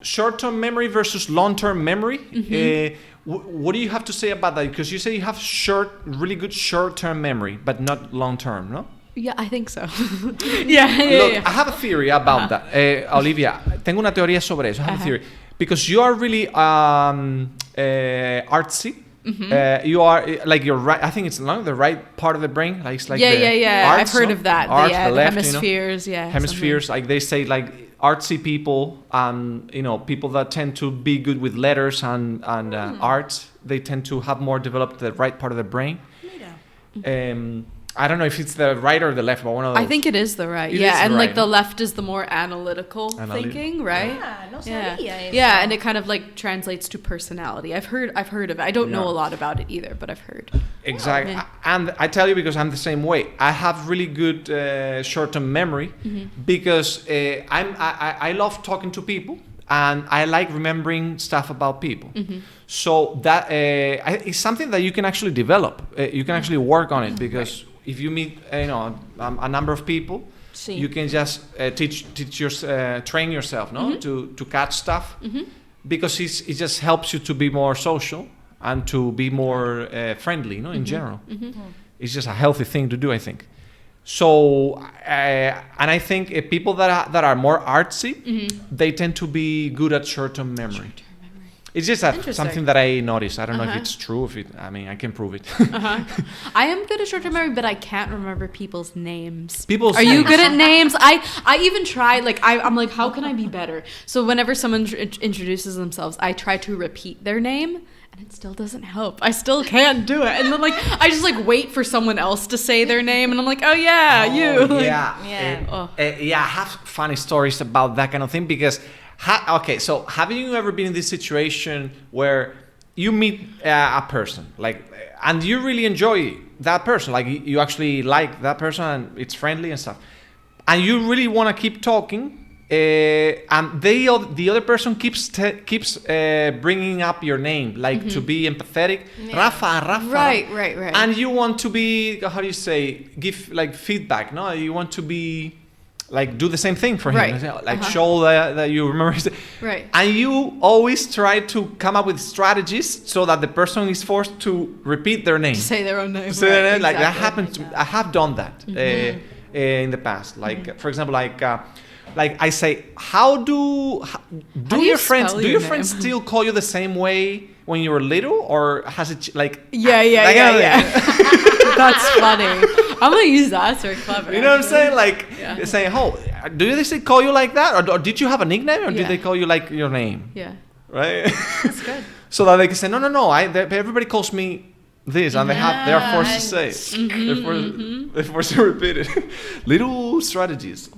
Short-term memory versus long-term memory. What do you have to say about that? Because you say you have really good short-term memory, but not long-term, no? Yeah, I think so. Look, I have a theory about that. Olivia, tengo una teoría sobre eso. I have a theory. Because you are really artsy. You are like you're right. I think it's along the right part of the brain. Like it's like Arts, I've heard of that. Arts, the left, hemispheres. Hemispheres. Something. Like they say, like artsy people, people that tend to be good with letters and arts. They tend to have more developed the right part of the brain. I don't know if it's the right or the left, but one of those. I think it is the right. And like the left is the more analytical thinking, right? No sabía. Yeah, and it kind of like translates to personality. I've heard of it. I don't know a lot about it either, but I've heard. Exactly. And I tell you, because I'm the same way. I have really good short-term memory because I love talking to people. And I like remembering stuff about people. So that is something that you can actually develop. You can actually work on it because if you meet a number of people, you can just train yourself to catch stuff because it just helps you to be more social and to be more friendly in general. It's just a healthy thing to do, I think. So, and I think people that are more artsy, they tend to be good at short-term memory. It's just something that I noticed. I don't know if it's true. I can prove it. I am good at short-term memory, but I can't remember people's names. Are you good at names? I even try. Like I'm like, how can I be better? So whenever someone introduces themselves, I try to repeat their name. And it still doesn't help. I still can't do it. And then I just wait for someone else to say their name. And I'm like, you. I have funny stories about that kind of thing because, so have you ever been in this situation where you meet a person and you really enjoy that person, like you actually like that person and it's friendly and stuff, and you really want to keep talking, and the other person keeps bringing up your name, to be empathetic, Rafa, right, and you want to be, how do you say, give feedback, no? You want to be do the same thing for him, show that you remember his, right, and you always try to come up with strategies so that the person is forced to repeat their name, to say their own name, that happens. I have done that in the past, for example, I say, do your friends still call you the same way when you were little, or has it yeah. That's funny. I'm gonna use that. It's very clever. You know what I'm saying? Saying, do they call you like that, or did you have a nickname, or did they call you your name? Yeah. Right. That's good. So that they can say, no. Everybody calls me this, and they are forced to say it. They're forced to repeat it. Little strategies.